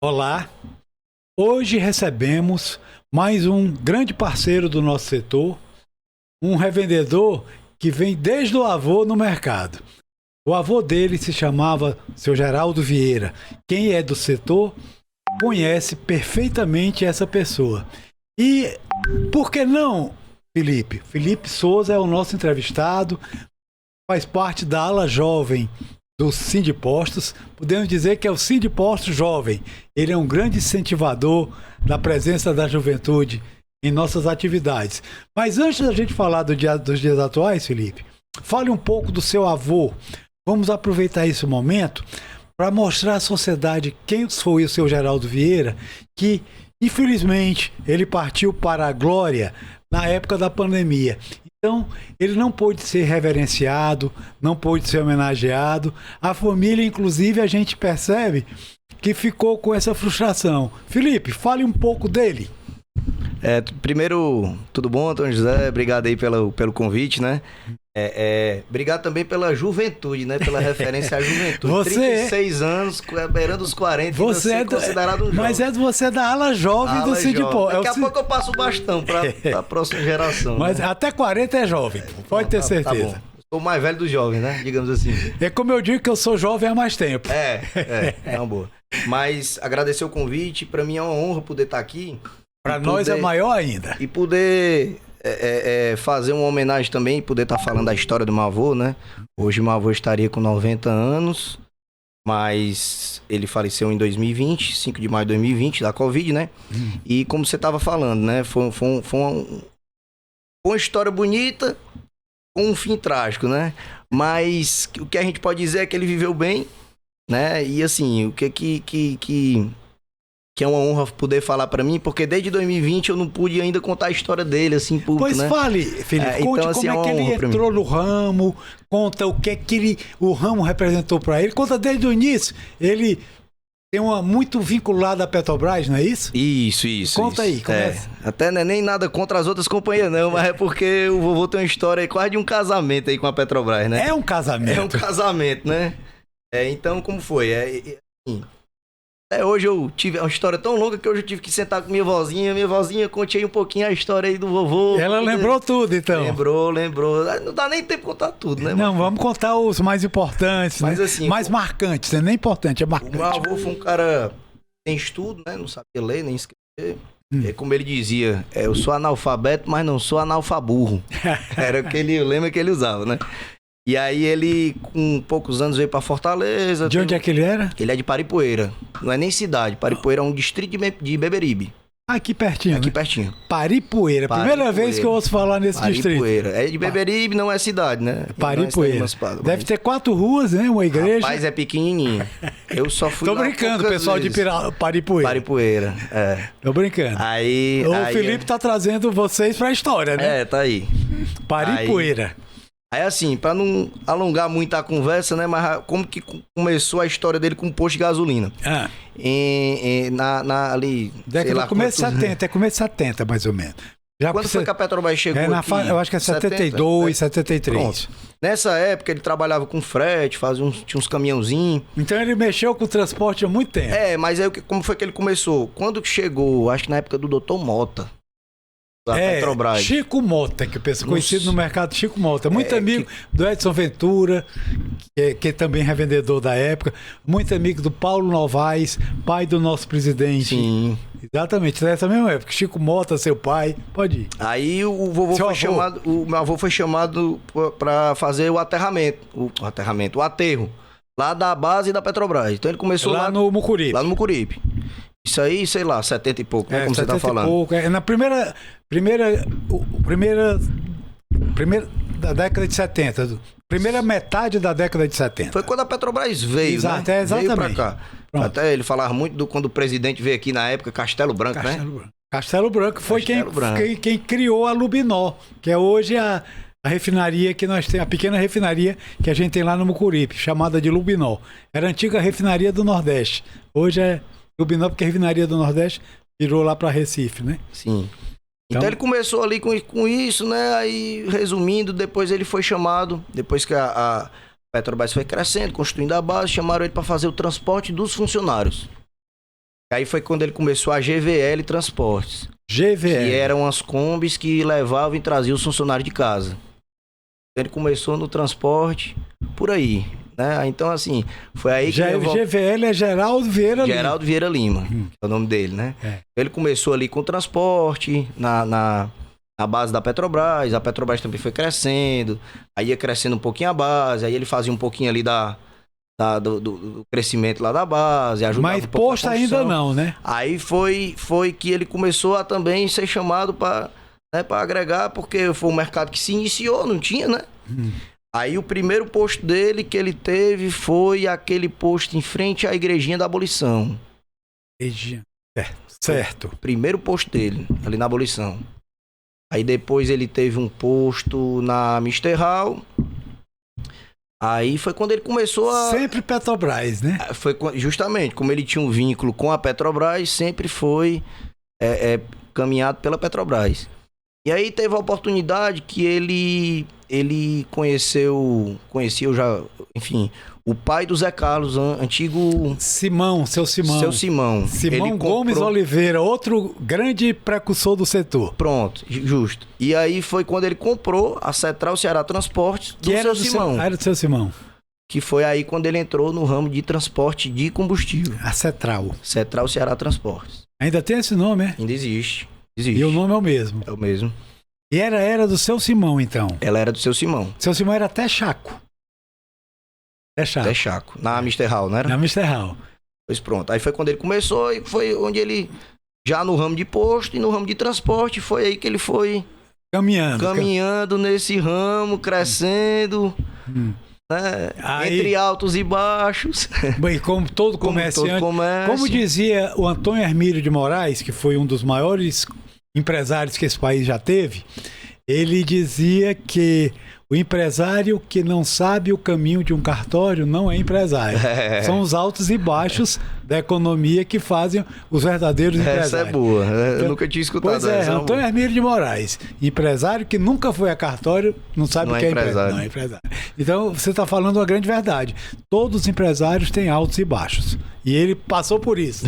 Olá, hoje recebemos mais um grande parceiro do nosso setor, um revendedor que vem desde o avô no mercado. O avô dele se chamava Seu Geraldo Vieira. Quem é do setor conhece perfeitamente essa pessoa. E por que não, Felipe? Felipe Souza é o nosso entrevistado, faz parte da ala jovem do Sindipostos. Podemos dizer que é o Sindipostos jovem. Ele é um grande incentivador da presença da juventude em nossas atividades. Mas antes da gente falar dos dias atuais, Felipe, fale um pouco do seu avô. Vamos aproveitar esse momento para mostrar à sociedade quem foi o seu Geraldo Vieira, que infelizmente ele partiu para a glória na época da pandemia. Então, ele não pôde ser reverenciado, não pôde ser homenageado. A família, inclusive, a gente percebe que ficou com essa frustração. Felipe, fale um pouco dele. Primeiro, tudo bom, Antônio José? Obrigado aí pelo convite, né? Obrigado também pela juventude, né? Pela referência à juventude. Você 36 anos, beirando os 40, você é considerado um jovem. Mas você é da ala jovem do Sindipostos. Daqui a pouco eu passo o bastão para a próxima geração. Mas né? Até 40 é jovem, pode ter certeza. Tá bom. Sou o mais velho dos jovens, né? Digamos assim. É como eu digo que eu sou jovem há mais tempo. É uma boa. Mas agradecer o convite, para mim é uma honra poder estar aqui. Para nós é maior ainda. E poder fazer uma homenagem também, poder estar falando da história do meu avô, né? Hoje meu avô estaria com 90 anos, mas ele faleceu em 2020, 5 de maio de 2020, da Covid, né? E como você estava falando, né? Foi uma história bonita com um fim trágico, né? Mas o que a gente pode dizer é que ele viveu bem, né? E assim, o que é uma honra poder falar pra mim, porque desde 2020 eu não pude ainda contar a história dele, assim, público, Pois né? fale, Felipe, conte então, assim, como é que ele entrou no ramo, conta o que o ramo representou pra ele, conta desde o início. Ele tem uma muito vinculada à Petrobras, não é isso? Isso. Conta aí, começa. Até não é nem nada contra as outras companhias, não, mas é porque o vovô tem uma história aí, quase de um casamento aí com a Petrobras, né? É um casamento. É um casamento, né? Então, como foi? Hoje eu tive uma história tão longa que hoje eu tive que sentar com minha vozinha, contei um pouquinho a história aí do vovô. Ela lembrou tudo, então. Lembrou. Não dá nem tempo de contar tudo, né? Não, vamos contar os mais importantes, mas, né? Assim, mais marcantes, não é nem importante, é marcante. O meu avô foi um cara sem estudo, né? Não sabia ler nem escrever. Como ele dizia, eu sou analfabeto, mas não sou analfaburro. Era o lema que ele usava, né? E aí ele, com poucos anos, veio pra Fortaleza. De onde é que ele era? Ele é de Paripoeira. Não é nem cidade. Paripoeira é um distrito de Beberibe. Aqui pertinho. Aqui né? pertinho. Primeira vez que eu ouço falar nesse distrito. É de Beberibe, não é cidade, né? Paripoeira. Deve ter 4 ruas, né? Uma igreja. Rapaz, é pequenininho. Eu só fui Tô brincando, pessoal vezes. De Paripoeira. Paripoeira, Tô brincando. O Felipe tá trazendo vocês pra história, né? Tá aí. Paripoeira. Aí assim, pra não alongar muito a conversa, né? Mas como que começou a história dele com um posto de gasolina? Ali... Década começo de 70, é começo de 70, mais ou menos. Quando foi que a Petrobras chegou aqui? Eu acho que é 72, 73. Pronto. Nessa época ele trabalhava com frete, tinha uns caminhãozinhos. Então ele mexeu com o transporte há muito tempo. Mas aí como foi que ele começou? Quando chegou, acho que na época do Dr. Mota. Petrobras. Chico Mota, que eu penso, conhecido no mercado Chico Mota. Muito amigo do Edson Ventura, que é também revendedor da época. Muito amigo do Paulo Novaes, pai do nosso presidente. Sim. Exatamente, nessa mesma época. Chico Mota, seu pai, pode ir. Aí o meu avô foi chamado para fazer o aterramento. O aterro. Lá da base da Petrobras. Então ele começou lá no Mucuripe. Lá no Mucuripe. Isso aí, sei lá, 70 e pouco, né? Como você tá falando. Pouco. Na primeira da década de 70. Primeira metade da década de 70. Foi quando a Petrobras veio, né? Exatamente. Veio pra cá. Pronto. Até ele falava muito quando o presidente veio aqui na época, Castelo Branco, né? Castelo Branco foi quem criou a Lubinó, que é hoje a refinaria que nós temos, a pequena refinaria que a gente tem lá no Mucuripe, chamada de Lubinó. Era a antiga refinaria do Nordeste. Hoje é Lubinó, porque a refinaria do Nordeste virou lá para Recife, né? Sim. Então ele começou ali com isso, né? Aí, resumindo, depois ele foi chamado, depois que a Petrobras foi crescendo, construindo a base, chamaram ele para fazer o transporte dos funcionários. Aí foi quando ele começou a GVL Transportes. GVL. Que eram as combis que levavam e traziam os funcionários de casa. Ele começou no transporte por aí, né? Então, assim, foi aí que... GVL é Geraldo Vieira Lima. Geraldo Vieira Lima, que é o nome dele, né? É. Ele começou ali com transporte, na base da Petrobras. A Petrobras também foi crescendo, aí ia crescendo um pouquinho a base, aí ele fazia um pouquinho ali do crescimento lá da base, ajudava Mas um pouco posto na ainda construção. não, né? Aí foi que ele começou a também ser chamado para agregar, porque foi um mercado que se iniciou, não tinha, né? Aí o primeiro posto dele que ele teve foi aquele posto em frente à Igrejinha da Abolição. Certo. Primeiro posto dele, ali na Abolição. Aí depois ele teve um posto na Mister Hall. Aí foi quando ele começou a... Sempre Petrobras, né? Foi justamente, como ele tinha um vínculo com a Petrobras, sempre foi caminhado pela Petrobras. E aí teve a oportunidade que ele conhecia já, enfim, o pai do Zé Carlos, antigo... Seu Simão. Simão Gomes Oliveira, outro grande precursor do setor. Pronto, justo. E aí foi quando ele comprou a Cetral Ceará Transportes do seu Simão. Era do seu Simão. Que foi aí quando ele entrou no ramo de transporte de combustível. A Cetral. Cetral Ceará Transportes. Ainda tem esse nome, é? Ainda existe. Existe. E o nome é o mesmo. É o mesmo. E era do seu Simão, então? Ela era do seu Simão. Seu Simão era até Chaco. Até Chaco. Na Mister Hall, não era? Na Mister Hall. Pois pronto. Aí foi quando ele começou e foi onde ele, já no ramo de posto e no ramo de transporte, foi aí que ele foi caminhando nesse ramo, crescendo, né? Entre altos e baixos. Bem, como todo comerciante. Como dizia o Antônio Hermílio de Moraes, que foi um dos maiores empresários que esse país já teve, ele dizia que o empresário que não sabe o caminho de um cartório não é empresário. São os altos e baixos da economia que fazem os verdadeiros empresários. Essa é boa, eu nunca tinha escutado essa. Pois é, Antônio Hermílio de Moraes, empresário que nunca foi a cartório, não sabe o que é empresário. Não é empresário. Então, você está falando uma grande verdade. Todos os empresários têm altos e baixos. E ele passou por isso.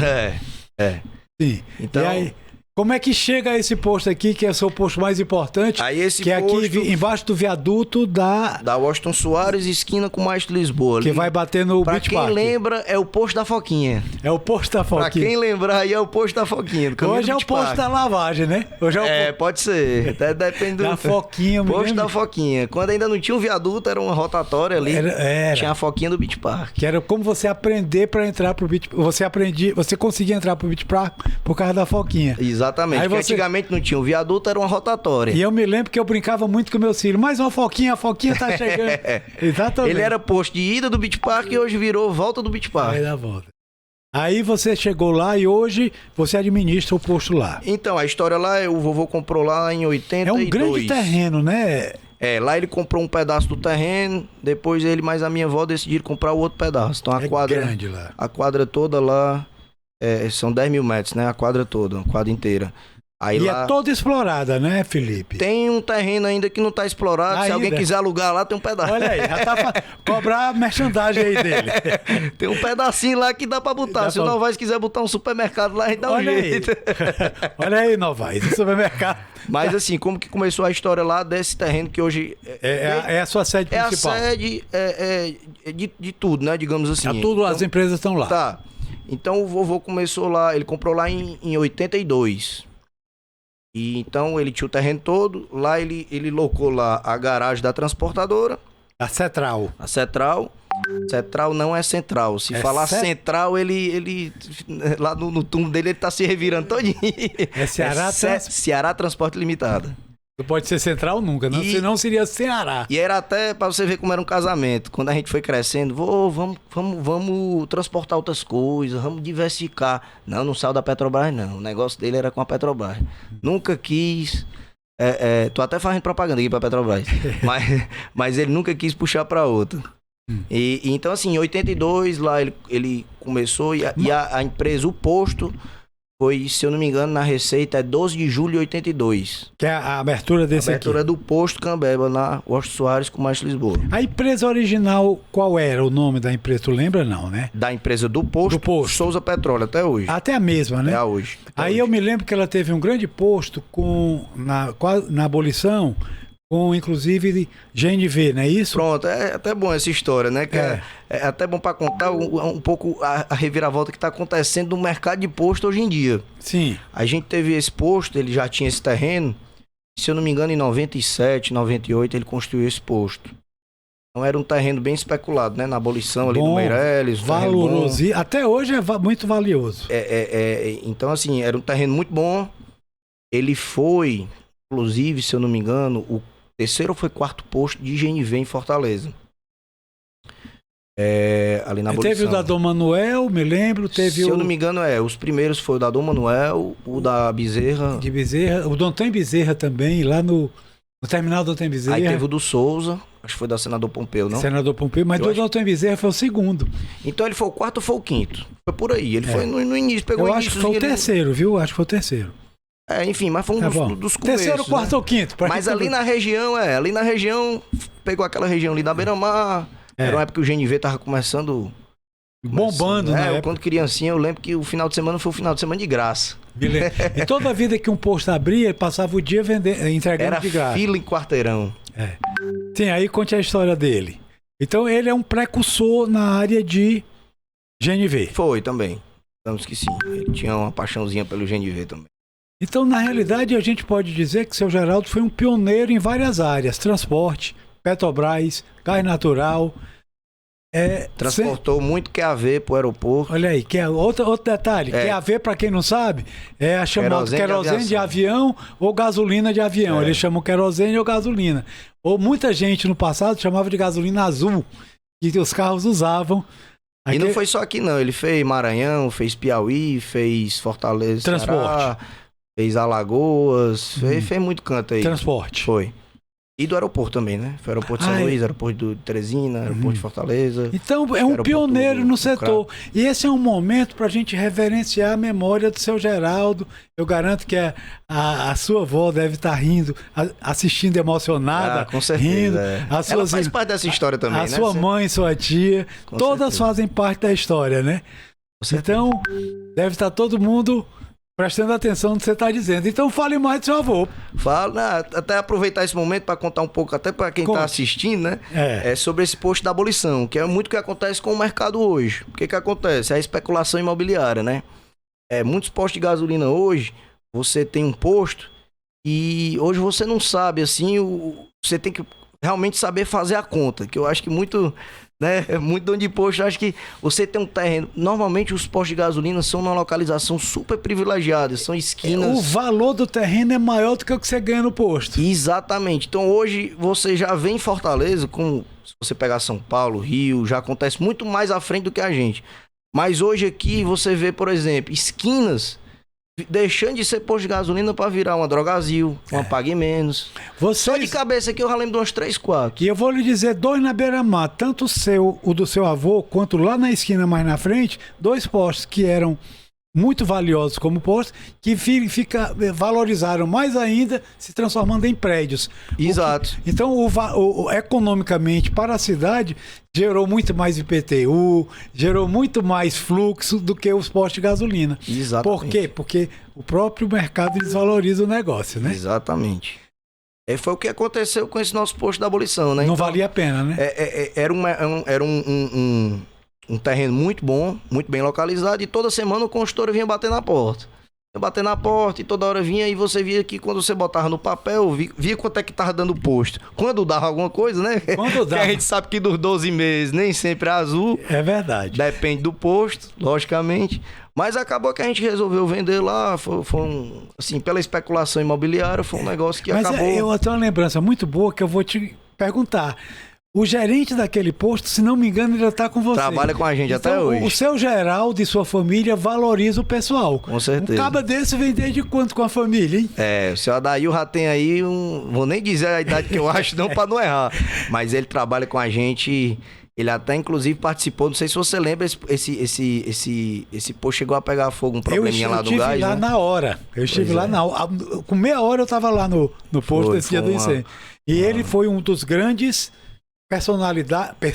Sim. Então... E aí, como é que chega a esse posto aqui, que é o seu posto mais importante? Aí esse que posto, é aqui embaixo do viaduto da Washington Soares, esquina com o Maestro Lisboa. Que vai bater no Beach Park. Pra quem lembra, é o posto da Foquinha. É o posto da Foquinha. Pra quem lembrar, aí é o posto da Foquinha. Hoje é o posto da lavagem, né? Hoje pode ser. Depende do... Da Foquinha. Posto da Foquinha. Quando ainda não tinha um viaduto, era uma rotatória ali. Era. Tinha a Foquinha do Beach Park. Que era como você aprender pra entrar pro Beach Park. Você conseguia entrar pro Beach Park por causa da Foquinha. Exatamente. Aí antigamente não tinha um viaduto, era uma rotatória. E eu me lembro que eu brincava muito com meus filhos. Mais uma Foquinha, a Foquinha tá chegando. Exatamente. Ele era posto de ida do Beach Park e hoje virou volta do Beach Park. Aí dá volta. Aí você chegou lá e hoje você administra o posto lá. Então, a história lá, o vovô comprou lá em 82. É um grande terreno, né? Lá ele comprou um pedaço do terreno, depois ele mais a minha avó decidiram comprar o outro pedaço. Então a quadra, grande lá. A quadra toda lá, são 10 mil metros, né? A quadra toda, a quadra inteira. Aí lá é toda explorada, né, Felipe? Tem um terreno ainda que não tá explorado. Se alguém quiser alugar lá, tem um pedaço. Olha aí, já tá cobrar a merchandising aí dele. Tem um pedacinho lá que dá pra botar. Se o Novaes quiser botar um supermercado lá, a gente dá um jeito. Olha aí, Novaes, o supermercado. Mas assim, como que começou a história lá desse terreno que hoje... É a sua sede principal. É a sede de tudo, né, digamos assim. Tudo, então, as empresas estão lá. Tá. Então o vovô começou lá, ele comprou lá em 82. E então ele tinha o terreno todo, lá ele locou lá a garagem da transportadora. A Cetral. A Cetral. Central não é central. Se falar central, ele lá no túmulo dele, ele tá se revirando todinho. É Ceará Ceará Transporte Limitada. Não pode ser central nunca, não, senão seria Ceará. E era até pra você ver como era um casamento. Quando a gente foi crescendo, vamos transportar outras coisas, vamos diversificar. Não saiu da Petrobras, não. O negócio dele era com a Petrobras. Nunca quis. Tô até fazendo propaganda aqui pra Petrobras. mas ele nunca quis puxar pra outra. E então, assim, em 82, lá ele começou e a empresa, o posto, Foi, se eu não me engano, na receita é 12 de julho de 82. Que é a abertura desse A abertura aqui. do posto Cambeba, na Washington Soares com Márcio Lisboa. A empresa original, qual era o nome da empresa? Tu lembra não, né? Da empresa do posto, Do posto. Souza Petróleo, até hoje. Até a mesma, né? Até hoje. Até Aí hoje. eu me lembro que ela teve um grande posto na abolição, com inclusive GNV, não é isso? Pronto, é até bom essa história, né? Que é até bom para contar um pouco a reviravolta que está acontecendo no mercado de posto hoje em dia. Sim. A gente teve esse posto, ele já tinha esse terreno. Se eu não me engano, em 97, 98, ele construiu esse posto. Então era um terreno bem especulado, né? Na abolição ali Bom, do Meireles. valoroso. Até hoje é muito valioso. Então, assim, era um terreno muito bom. Ele foi, inclusive, se eu não me engano, o terceiro ou foi quarto posto de GNV em Fortaleza. Ali na abolição. Teve o da Dom Manuel, me lembro. Teve se eu não me engano, os primeiros foi o da Dom Manuel, o da Bezerra. De Bezerra, o Dom Tem Bezerra também, lá no terminal do Dom Tem Bezerra. Aí teve o do Souza, acho que foi da Senador Pompeu, não? Senador Pompeu, mas do Dom Tem Bezerra foi o segundo. Então ele foi o quarto ou foi o quinto? Foi por aí. Ele foi no início, pegou Eu o acho início. que foi o terceiro, viu? Acho que foi o terceiro. Enfim, mas foi um dos começos. Terceiro, quarto ou quinto. Mas ali na região, pegou aquela região ali da Beira-Mar. Era uma época que o GNV tava começando... Bombando, né? Quando criancinha, eu lembro que o final de semana foi o final de semana de graça. E toda vida que um posto abria, ele passava o dia entregando de graça. Era fila em quarteirão. Sim, aí conte a história dele. Então ele é um precursor na área de GNV. Foi também. Digamos que sim. Ele tinha uma paixãozinha pelo GNV também. Então, na realidade, a gente pode dizer que o seu Geraldo foi um pioneiro em várias áreas. Transporte, Petrobras, gás natural. Transportou muito QAV pro aeroporto. Olha aí, outro detalhe. QAV, para quem não sabe, é a chamada querosene de avião ou gasolina de avião. Eles chamam querosene ou gasolina. Ou muita gente no passado chamava de gasolina azul, que os carros usavam. E não foi só aqui não, ele fez Maranhão, fez Piauí, fez Fortaleza, Transporte. Ceará, fez Alagoas, fez muito canto aí. Transporte. Foi. E do aeroporto também, né? Foi aeroporto de São Luís, aeroporto de Teresina, aeroporto de Fortaleza. Então é um pioneiro no setor. E esse é um momento para a gente reverenciar a memória do seu Geraldo. Eu garanto que a sua avó deve estar rindo, assistindo emocionada. Com certeza. Rindo. Ela faz parte dessa história também, né? Sua mãe, sua tia, todas fazem parte da história, né? Então, deve estar todo mundo prestando atenção no que você está dizendo. Então fale mais do seu avô. Até aproveitar esse momento para contar um pouco, até para quem está assistindo, né? Sobre esse posto da abolição, que é muito o que acontece com o mercado hoje. O que acontece? É a especulação imobiliária, né? Muitos postos de gasolina hoje, você tem um posto e hoje você não sabe, assim, você tem que realmente saber fazer a conta, que eu acho que muito... Muito dono de posto, acho que você tem um terreno. Normalmente os postos de gasolina são numa localização super privilegiada, são esquinas. O valor do terreno é maior do que o que você ganha no posto. Exatamente. Então hoje você já vem em Fortaleza, se você pegar São Paulo, Rio, já acontece muito mais à frente do que a gente. Mas hoje aqui você vê, por exemplo, esquinas deixando de ser posto de gasolina para virar uma Drogazil, uma Pague Menos. Só de cabeça aqui eu já lembro de umas 3, 4. E eu vou lhe dizer, 2 na beira-mar, tanto o do seu avô, quanto lá na esquina mais na frente, 2 postos que eram muito valiosos como postos, que valorizaram mais ainda, se transformando em prédios. Exato. Então, economicamente, para a cidade, gerou muito mais IPTU, gerou muito mais fluxo do que os postos de gasolina. Exatamente. Por quê? Porque o próprio mercado desvaloriza o negócio, né? Exatamente. Foi o que aconteceu com esse nosso posto da abolição, né? Não valia a pena, né? Era um terreno muito bom, muito bem localizado, e toda semana o construtor vinha bater na porta. Bater na porta e toda hora vinha, e você via que quando você botava no papel, via quanto é que tava dando posto. Quando dava alguma coisa, né? Quando dava. Que a gente sabe que dos 12 meses nem sempre é azul. É verdade. Depende do posto, logicamente. Mas acabou que a gente resolveu vender lá, assim, pela especulação imobiliária, foi um negócio que acabou... Mas eu tenho uma lembrança muito boa que eu vou te perguntar. O gerente daquele posto, se não me engano, ele está com você. Trabalha com a gente então, até hoje. O seu Geraldo e sua família valoriza o pessoal. Com certeza. Um caba desse vem desde quanto com a família, hein? O seu Adail já tem aí vou nem dizer a idade que eu acho, não, para não errar. Mas ele trabalha com a gente, Ele até, inclusive, participou, não sei se você lembra, esse posto chegou a pegar fogo, um probleminha lá do gás, Eu estive lá na hora. Eu estive lá na hora. Com meia hora eu estava lá no posto desse dia do incêndio. E ele foi um dos grandes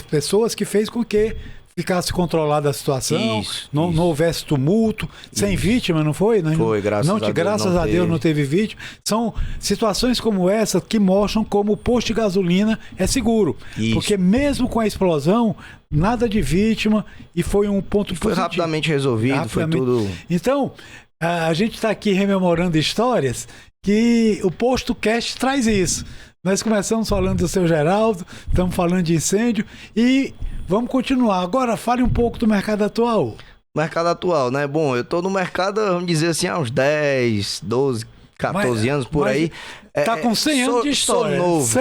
pessoas que fez com que ficasse controlada a situação, não houvesse tumulto, sem vítima, não foi? Foi, graças a Deus não teve vítima. São situações como essa que mostram como o posto de gasolina é seguro. Porque mesmo com a explosão, nada de vítima e foi um ponto positivo. Foi rapidamente resolvido, foi tudo... Então, a gente está aqui rememorando histórias que o Posto Cast traz isso. Nós começamos falando do seu Geraldo, estamos falando de incêndio e vamos continuar. Agora, fale um pouco do mercado atual. Mercado atual, né? Bom, eu tô no mercado, vamos dizer assim, há uns 10, 12, 14 anos por aí. Tá com 100 anos de história. Sou novo.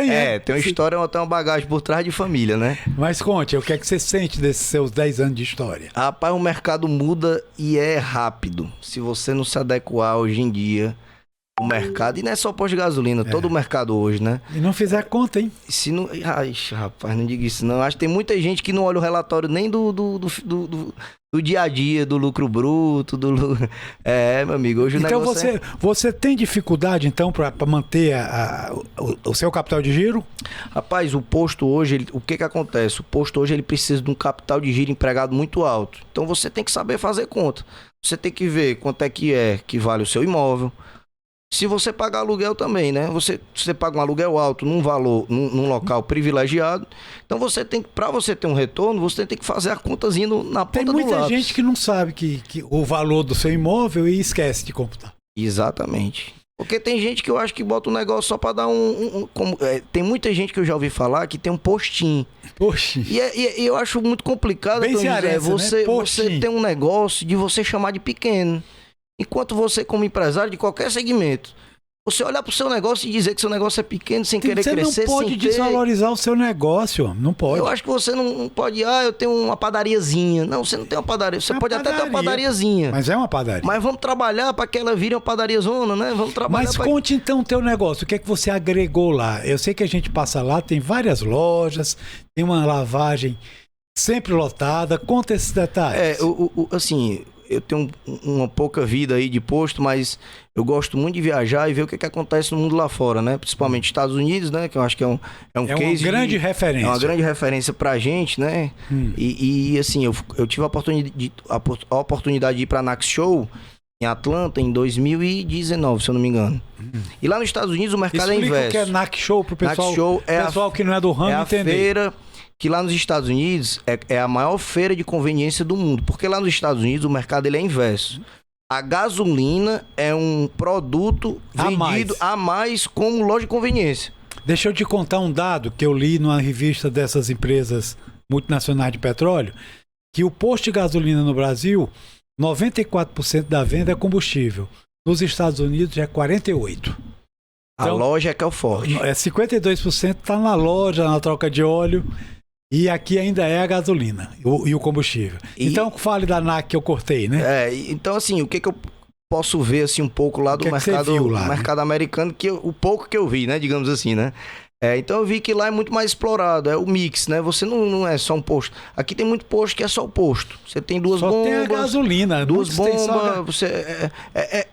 Tem uma história, tem uma bagagem por trás de família, né? Mas conte, o que é que você sente desses seus 10 anos de história? Rapaz, o mercado muda e é rápido. Se você não se adequar hoje em dia... O mercado, e não é só posto de gasolina, todo o mercado hoje, né? E não fizer conta, hein? Se não... Ai, rapaz, não diga isso não. Acho que tem muita gente que não olha o relatório nem do dia a dia, do lucro bruto, meu amigo, hoje então o negócio você tem dificuldade, então, para manter o seu capital de giro? Rapaz, o posto hoje, o que acontece? O posto hoje, ele precisa de um capital de giro empregado muito alto. Então, você tem que saber fazer conta. Você tem que ver quanto é que vale o seu imóvel. Se você pagar aluguel também, né? Você paga um aluguel alto num valor, num local privilegiado. Então você tem, para você ter um retorno, você tem que fazer a contazinha na ponta do lápis. Tem muita gente que não sabe que o valor do seu imóvel e esquece de computar. Exatamente. Porque tem gente que eu acho que bota um negócio só para dar tem muita gente que eu já ouvi falar que tem um postinho. Postinho. E eu acho muito complicado, bem cearense, né? Você tem um negócio de você chamar de pequeno. Enquanto você, como empresário de qualquer segmento, você olhar para o seu negócio e dizer que seu negócio é pequeno, sem querer crescer, você não pode desvalorizar o seu negócio, não pode. Eu acho que você não pode, eu tenho uma padariazinha. Não, você não tem uma padaria. Você pode até ter uma padariazinha. Mas é uma padaria. Mas vamos trabalhar para que ela vire uma padaria zona, né? Vamos trabalhar. Mas conte então o teu negócio, o que é que você agregou lá? Eu sei que a gente passa lá, tem várias lojas, tem uma lavagem sempre lotada. Conta esses detalhes. Assim... Eu tenho uma pouca vida aí de posto, mas eu gosto muito de viajar e ver o que acontece no mundo lá fora, né? Principalmente Estados Unidos, né? Que eu acho que é um case... uma grande referência. É uma grande referência pra gente, né? E assim, eu tive a oportunidade de ir pra NACS Show em Atlanta em 2019, se eu não me engano. E lá nos Estados Unidos o mercado Explica é inverso. O que é NACS Show pro pessoal, NACS Show pessoal que não é do ramo entender. Feira... que lá nos Estados Unidos é a maior feira de conveniência do mundo. Porque lá nos Estados Unidos o mercado ele é inverso. A gasolina é um produto vendido a mais como loja de conveniência. Deixa eu te contar um dado que eu li numa revista dessas empresas multinacionais de petróleo, que o posto de gasolina no Brasil, 94% da venda é combustível. Nos Estados Unidos é 48%. Então, a loja é que é o forte. 52% está na loja, na troca de óleo. E aqui ainda é a gasolina e o combustível. Então, fale da NAC que eu cortei, né? Então, assim, o que eu posso ver assim, um pouco lá do mercado americano, o pouco que eu vi, né? Digamos assim, né? Então eu vi que lá é muito mais explorado, é o mix, né? Você não é só um posto. Aqui tem muito posto que é só o posto. Você tem duas bombas. Só tem a gasolina. Duas bombas.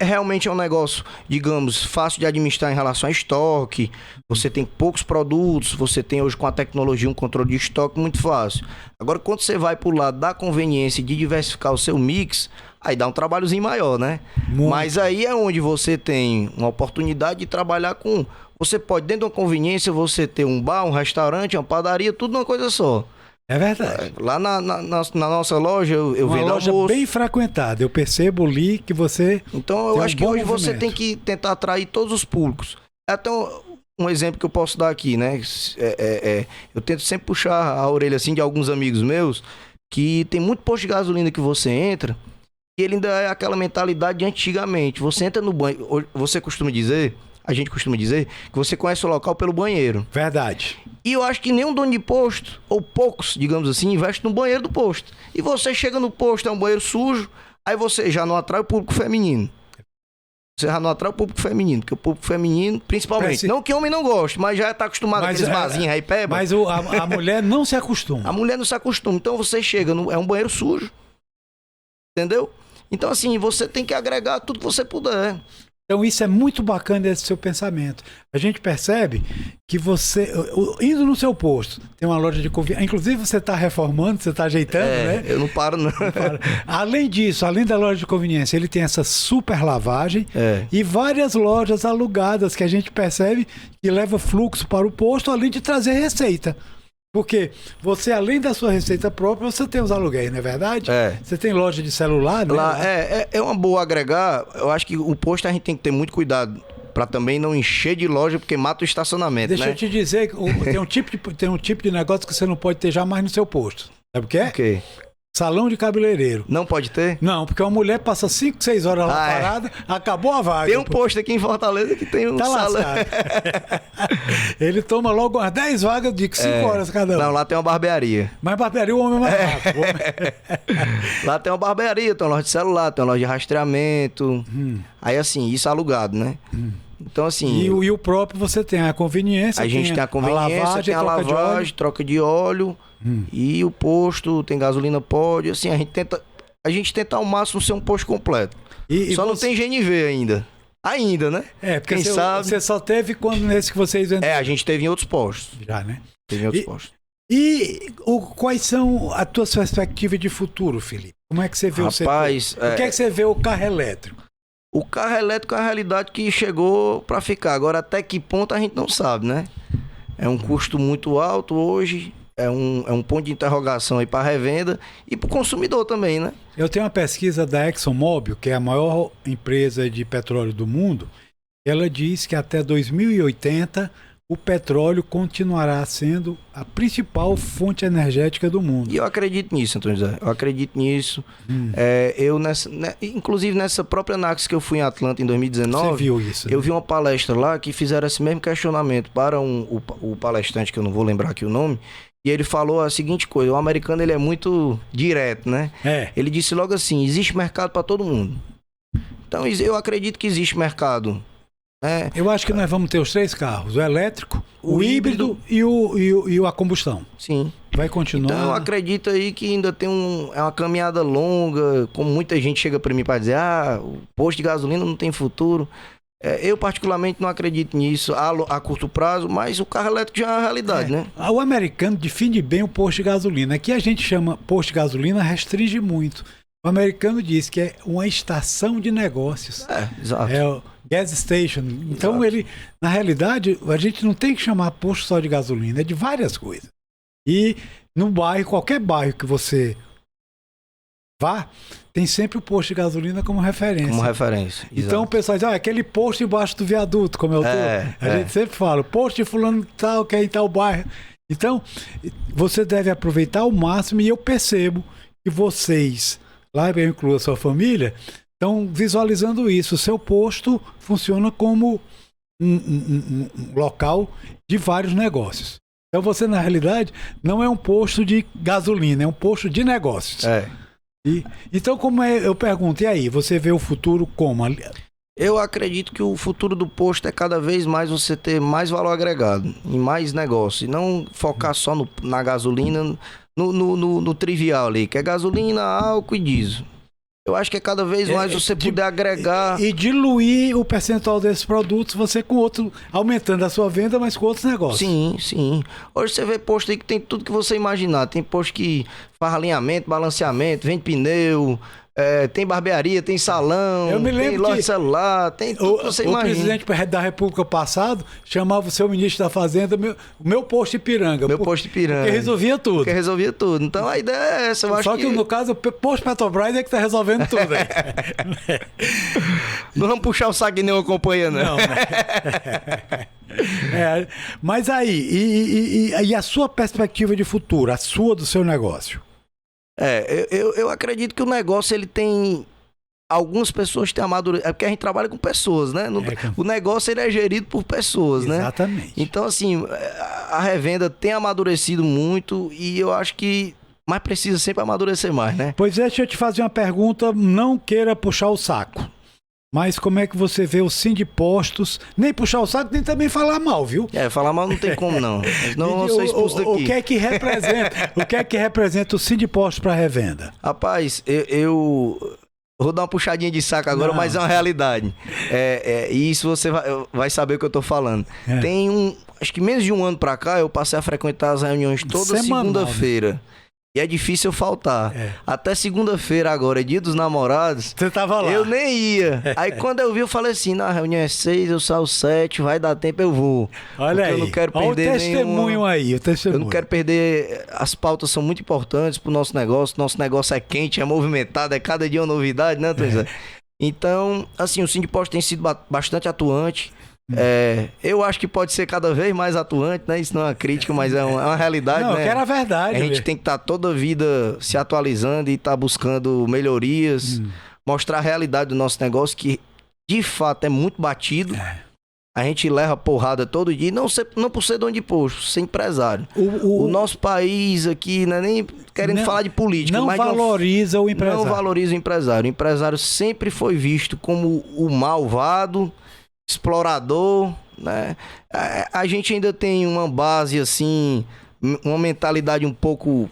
Realmente é um negócio, digamos, fácil de administrar em relação a estoque. Você tem poucos produtos. Você tem hoje com a tecnologia um controle de estoque muito fácil. Agora, quando você vai pro lado da conveniência de diversificar o seu mix, aí dá um trabalhozinho maior, né? Muito. Mas aí é onde você tem uma oportunidade de trabalhar com... Você pode, dentro de uma conveniência, você ter um bar, um restaurante, uma padaria, tudo numa coisa só. É verdade. Lá na nossa loja, eu vendo loja almoço. Bem frequentada. Eu percebo ali que você... Então, eu acho que hoje você tem que tentar atrair todos os públicos. Até um exemplo que eu posso dar aqui, né? Eu tento sempre puxar a orelha assim de alguns amigos meus, que tem muito posto de gasolina que você entra, e ele ainda é aquela mentalidade de antigamente. Você entra no banho, a gente costuma dizer que você conhece o local pelo banheiro. Verdade. E eu acho que nenhum dono de posto, ou poucos, digamos assim, investe no banheiro do posto. E você chega no posto, é um banheiro sujo, aí você já não atrai o público feminino. Você já não atrai o público feminino, porque o público feminino, principalmente, não que homem não goste, mas já tá acostumado com aqueles vasinhos aí, peba. Mas a mulher não se acostuma. A mulher não se acostuma. Então você chega, é um banheiro sujo. Entendeu? Então, assim, você tem que agregar tudo que você puder. Então isso é muito bacana esse seu pensamento. A gente percebe que você, indo no seu posto, tem uma loja de conveniência, inclusive você está reformando, você está ajeitando, né? Eu não paro não. Além disso, além da loja de conveniência, ele tem essa super lavagem e várias lojas alugadas que a gente percebe que leva fluxo para o posto, além de trazer receita. Porque você, além da sua receita própria, você tem os aluguéis, não é verdade? Você tem loja de celular, né? Lá, é uma boa agregar. Eu acho que o posto a gente tem que ter muito cuidado para também não encher de loja, porque mata o estacionamento, Deixa eu te dizer, tem um tipo de negócio que você não pode ter jamais no seu posto. Sabe o que é? O quê? Salão de cabeleireiro. Não pode ter? Não, porque uma mulher passa 5, 6 horas lá parada, acabou a vaga. Tem um posto aqui em Fortaleza que tem um salão. Ele toma logo umas 10 vagas de 5 horas cada um. Não, lá tem uma barbearia. Mas barbearia o homem é mais rápido. Lá tem uma barbearia, tem uma loja de celular, tem uma loja de rastreamento. Aí assim, isso alugado, né? Então assim... E o próprio você tem a conveniência. A gente tem a conveniência, tem a lavagem, troca de óleo. E o posto, tem gasolina, pode. Assim, a gente tenta ao máximo ser um posto completo. Só não tem GNV ainda. Ainda, né? Porque quem sabe... você só teve quando nesse que vocês entraram. A gente teve em outros postos. Já, né? Teve em outros postos. E quais são as tuas perspectivas de futuro, Felipe? Como é que você vê o setor? O que é que você vê o carro elétrico? O carro elétrico é a realidade que chegou para ficar. Agora, até que ponto a gente não sabe, né? É um custo muito alto hoje. É um ponto de interrogação aí para a revenda e para o consumidor também, né? Eu tenho uma pesquisa da ExxonMobil, que é a maior empresa de petróleo do mundo. Ela diz que até 2080 o petróleo continuará sendo a principal fonte energética do mundo. E eu acredito nisso, Antônio José. Eu acredito nisso. Inclusive nessa própria Nax que eu fui em Atlanta em 2019, você viu isso, né? Eu vi uma palestra lá que fizeram esse mesmo questionamento para o palestrante, que eu não vou lembrar aqui o nome, e ele falou a seguinte coisa: o americano ele é muito direto, né? Ele disse logo assim: existe mercado para todo mundo. Então eu acredito que existe mercado. Eu acho que nós vamos ter os 3 carros: o elétrico, o híbrido e a combustão. Sim. Vai continuar. Então eu acredito aí que ainda tem é uma caminhada longa, como muita gente chega para mim para dizer: o posto de gasolina não tem futuro. Eu particularmente não acredito nisso a curto prazo, mas o carro elétrico já é uma realidade, né? O americano define bem o posto de gasolina. Aqui a gente chama posto de gasolina, restringe muito. O americano diz que é uma estação de negócios. Exato. É o gas station. Então ele, na realidade, a gente não tem que chamar posto só de gasolina, é de várias coisas. E no bairro, qualquer bairro que você vá, tem sempre o posto de gasolina como referência. Como referência. Então o pessoal diz: aquele posto embaixo do viaduto, como eu tô. A gente sempre fala: posto de fulano tal, que é em tal bairro. Então, você deve aproveitar ao máximo, e eu percebo que vocês, lá eu incluo a sua família, estão visualizando isso. O seu posto funciona como um local de vários negócios. Então você, na realidade, não é um posto de gasolina, é um posto de negócios. Então, eu pergunto, e aí, você vê o futuro como? Eu acredito que o futuro do posto é cada vez mais você ter mais valor agregado, em mais negócio, e não focar só na gasolina, no trivial ali, que é gasolina, álcool e diesel. Eu acho que é cada vez mais você poder agregar... E diluir o percentual desses produtos, você com outro, aumentando a sua venda, mas com outros negócios. Sim. Hoje você vê posto aí que tem tudo que você imaginar. Tem posto que faz alinhamento, balanceamento, vende pneu, tem barbearia, tem salão, tem loja de celular, tem tudo que você imagina. O presidente da República passado chamava o seu ministro da Fazenda o meu posto Ipiranga. Posto Ipiranga. Porque resolvia tudo. Então a ideia é essa. Eu acho que no caso, o posto Petrobras é que está resolvendo tudo. Não vamos puxar o saco de nenhuma companhia, não. Mas aí, e a sua perspectiva de futuro, a sua do seu negócio? Eu acredito que o negócio, ele tem... Algumas pessoas têm amadurecido... É porque a gente trabalha com pessoas, né? O negócio, ele é gerido por pessoas, né? Exatamente. Então, assim, a revenda tem amadurecido muito e eu acho que... Mas precisa sempre amadurecer mais, né? Pois é, deixa eu te fazer uma pergunta, não queira puxar o saco. mas como é que você vê o Sindipostos? Nem puxar o saco, nem também falar mal, viu? Falar mal não tem como não. Senão eu sou expulso daqui. O que é que representa, o que é que representa o Sindipostos para revenda? Rapaz, eu vou dar uma puxadinha de saco agora, mas é uma realidade. E isso você vai saber o que eu tô falando. Tem acho que menos de um ano pra cá, eu passei a frequentar as reuniões toda segunda-feira. Né? E é difícil eu faltar. Até segunda-feira agora, é dia dos namorados. Você tava lá. Eu nem ia. Aí quando eu vi, eu falei assim, na reunião é 6, eu saio 7, vai dar tempo, eu vou. Olha aí. Eu não quero perder o testemunho aí, o testemunho. Eu não quero perder. As pautas são muito importantes pro nosso negócio. Nosso negócio é quente, é movimentado, é cada dia uma novidade, né, Antônio? Então, assim, o Sindipostos tem sido bastante atuante. Eu acho que pode ser cada vez mais atuante, né? Isso não é uma crítica, mas é uma realidade, né? Não, eu quero a verdade. A gente tem que estar toda a vida se atualizando e estar buscando melhorias, mostrar a realidade do nosso negócio, que de fato é muito batido. A gente leva porrada todo dia, não por ser dono de posto, ser empresário. O nosso país aqui, não é nem querendo falar de política, mas valoriza o empresário. Não valoriza o empresário. O empresário sempre foi visto como o malvado, explorador, né? A gente ainda tem uma base assim, uma mentalidade um pouco,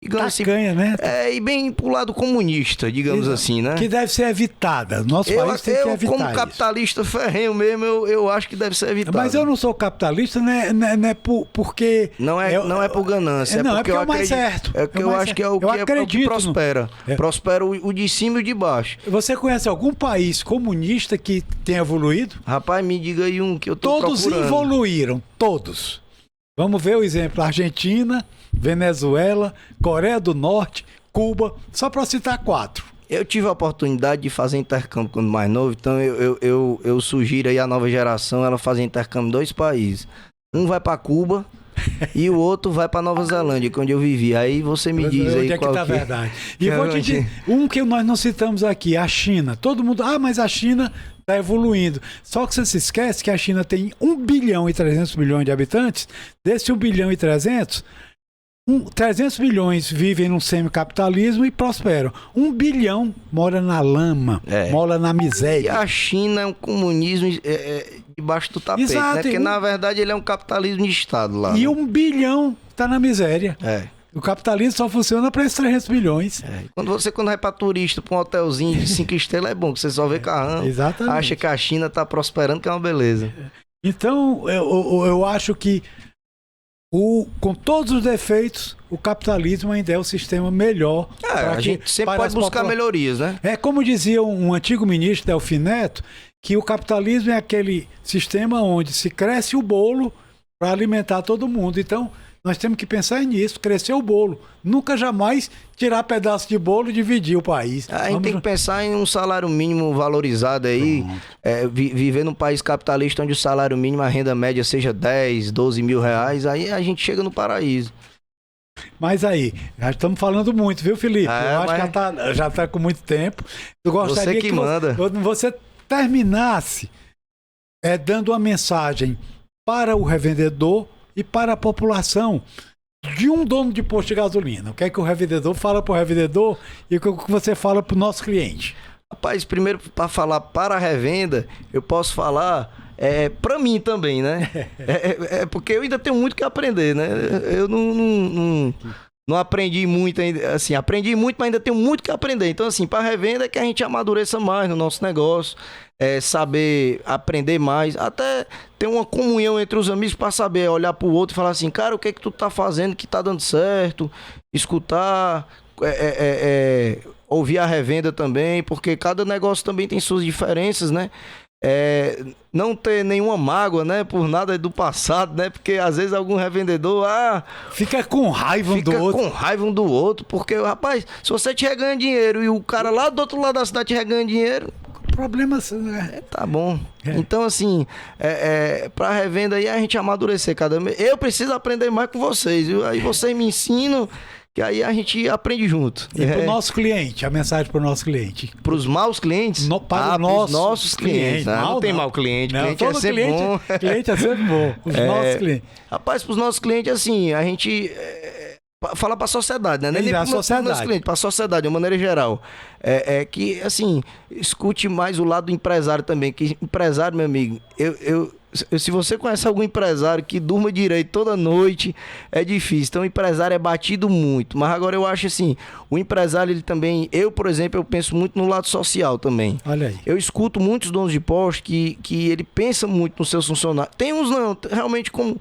digamos tacanha, assim, né? E bem pro lado comunista, digamos assim, né? Que deve ser evitada. Nosso país tem que evitar como capitalista ferrenho mesmo, eu acho que deve ser evitado. Mas eu não sou capitalista, não é porque... Não é por ganância, não, porque é mais certo. É porque eu acho que é o que prospera. Prospera o de cima e o de baixo. Você conhece algum país comunista que tenha evoluído? Rapaz, me diga aí um que eu tô procurando. Todos evoluíram, todos. Vamos ver o exemplo. Argentina, Venezuela, Coreia do Norte, Cuba, só para citar 4. Eu tive a oportunidade de fazer intercâmbio quando mais novo, então eu sugiro aí a nova geração ela fazer intercâmbio em 2 países. Um vai para Cuba e o outro vai para Nova Zelândia, que é onde eu vivi. Aí você me diz aí qual que é a verdade. E vou te dizer, um que nós não citamos aqui, a China. Todo mundo, mas a China está evoluindo. Só que você se esquece que a China tem 1 bilhão e 300 milhões de habitantes. Desse 1 bilhão e 300, 300 milhões vivem num semicapitalismo e prosperam. 1 bilhão mora na lama, mora na miséria. E a China é um comunismo debaixo do tapete, exato, né? Porque na verdade ele é um capitalismo de Estado lá. E 1 bilhão está na miséria. O capitalismo só funciona para esses 300 milhões. Quando vai para turista, para um hotelzinho de 5 estrelas, é bom, que você só vê carrão. Exatamente. Acha que a China está prosperando, que é uma beleza. Então, eu acho que, com todos os defeitos, o capitalismo ainda é o sistema melhor. A gente sempre pode buscar melhorias, né? Como dizia um antigo ministro, Delfim Neto, que o capitalismo é aquele sistema onde se cresce o bolo para alimentar todo mundo. Então, nós temos que pensar nisso, crescer o bolo. Nunca jamais tirar pedaço de bolo e dividir o país. A gente tem que pensar em um salário mínimo valorizado aí, viver num país capitalista onde o salário mínimo, a renda média seja 10, 12 mil reais, aí a gente chega no paraíso. Mas aí, já estamos falando muito, viu, Felipe? Eu acho que já tá com muito tempo. Eu gostaria você que manda. Você terminasse dando uma mensagem para o revendedor e para a população de um dono de posto de gasolina. O que é que o revendedor fala para o revendedor e o que você fala para o nosso cliente? Rapaz, primeiro para falar para a revenda, eu posso falar para mim também, né? Porque eu ainda tenho muito que aprender, né? Eu não aprendi muito ainda, assim, aprendi muito, mas ainda tenho muito que aprender. Então, assim, para a revenda é que a gente amadureça mais no nosso negócio, saber aprender mais, até ter uma comunhão entre os amigos para saber olhar para o outro e falar assim, cara, o que é que tu tá fazendo que tá dando certo, escutar, ouvir a revenda também, porque cada negócio também tem suas diferenças, né? Não ter nenhuma mágoa, né, por nada do passado, né, porque às vezes algum revendedor fica com raiva um do outro, porque, rapaz, se você estiver ganhando dinheiro e o cara lá do outro lado da cidade estiver ganhando dinheiro, problema tá bom. Então, assim, pra revenda aí a gente amadurecer cada vez. Eu preciso aprender mais com vocês, viu? Aí vocês me ensinam, que aí a gente aprende junto. E pro nosso cliente, a mensagem pro nosso cliente. Pros maus clientes? Para os nossos clientes. Não tem mau cliente. Não, cliente é sempre bom. Cliente é sempre bom. Os nossos clientes. Rapaz, pros nossos clientes, assim, a gente Falar para a sociedade, né? Nem para a sociedade. Meus clientes, para a sociedade, de uma maneira geral. É que, assim, escute mais o lado do empresário também. Que empresário, meu amigo, se você conhece algum empresário que durma direito toda noite, é difícil. Então, o empresário é batido muito. Mas agora eu acho assim, o empresário, ele também... Eu, por exemplo, eu penso muito no lado social também. Olha aí. Eu escuto muitos donos de posto que ele pensa muito nos seus funcionários. Tem uns não, realmente como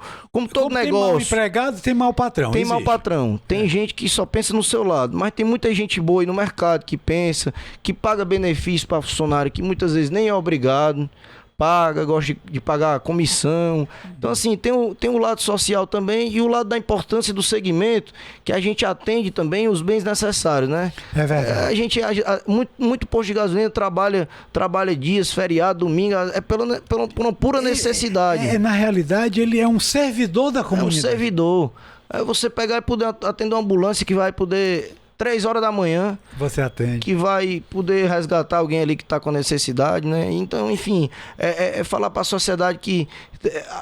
todo negócio. Tem mau empregado, tem mau patrão. Tem mau patrão. Tem gente que só pensa no seu lado. Mas tem muita gente boa aí no mercado que pensa, que paga benefício para funcionário, que muitas vezes nem é obrigado. Paga, gosta de pagar comissão. Então, assim, tem o lado social também e o lado da importância do segmento, que a gente atende também os bens necessários, né? É verdade. Muito posto de gasolina trabalha dias, feriado, domingo, por uma pura necessidade. Na realidade, ele é um servidor da comunidade. É um servidor. Aí você pegar e poder atender uma ambulância que vai poder... 3 horas da manhã. Você atende. Que vai poder resgatar alguém ali que está com necessidade, né? Então, enfim, falar para a sociedade que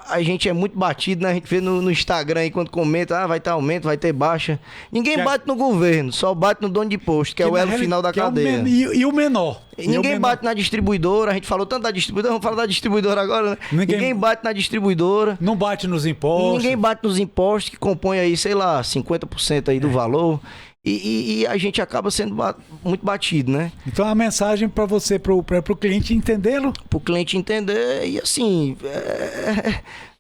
a gente é muito batido, né? A gente vê no Instagram aí quando comenta, vai ter aumento, vai ter baixa. Ninguém bate no governo, só bate no dono de posto, que é o elo final da cadeia. E o menor. Ninguém bate na distribuidora, a gente falou tanto da distribuidora, vamos falar da distribuidora agora, né? Ninguém bate na distribuidora. Não bate nos impostos. Ninguém bate nos impostos, que compõem aí, sei lá, 50% aí do valor. E a gente acaba sendo muito batido, né? Então a mensagem para você, para o cliente entendê-lo? Para o cliente entender, e assim,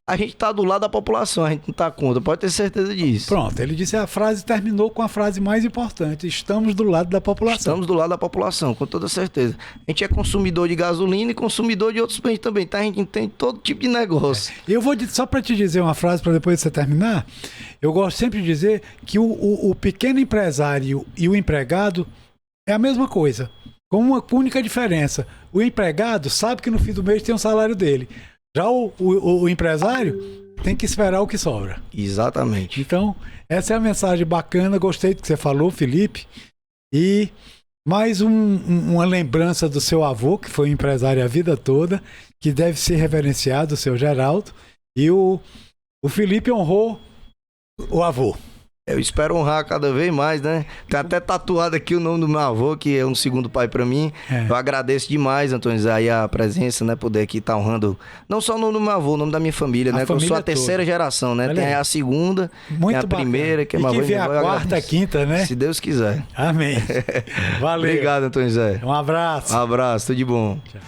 a gente está do lado da população, a gente não está contra, pode ter certeza disso. Pronto, ele disse a frase, terminou com a frase mais importante: estamos do lado da população. Estamos do lado da população, com toda certeza. A gente é consumidor de gasolina e consumidor de outros bens também, tá? A gente entende todo tipo de negócio. Eu vou, só para te dizer uma frase, para depois você terminar, eu gosto sempre de dizer que o pequeno empresário e o empregado é a mesma coisa, com uma única diferença. O empregado sabe que no fim do mês tem um salário dele. Já o empresário tem que esperar o que sobra. Exatamente. Então, essa é a mensagem bacana. Gostei do que você falou, Felipe. E mais uma lembrança do seu avô, que foi empresário a vida toda, que deve ser reverenciado, o seu Geraldo. E o Felipe honrou o avô. Eu espero honrar cada vez mais, né? Tem até tatuado aqui o nome do meu avô, que é um segundo pai para mim. Eu agradeço demais, Antônio Zé, aí a presença, né? Poder aqui estar honrando não só o nome do meu avô, o nome da minha família, né? Eu sou a terceira geração, né? Tem a segunda, tem a primeira, que é meu avô. E que vem a quarta, a quinta, né? Se Deus quiser. Amém. Valeu. Obrigado, Antônio Zé. Um abraço. Um abraço, tudo de bom. Tchau.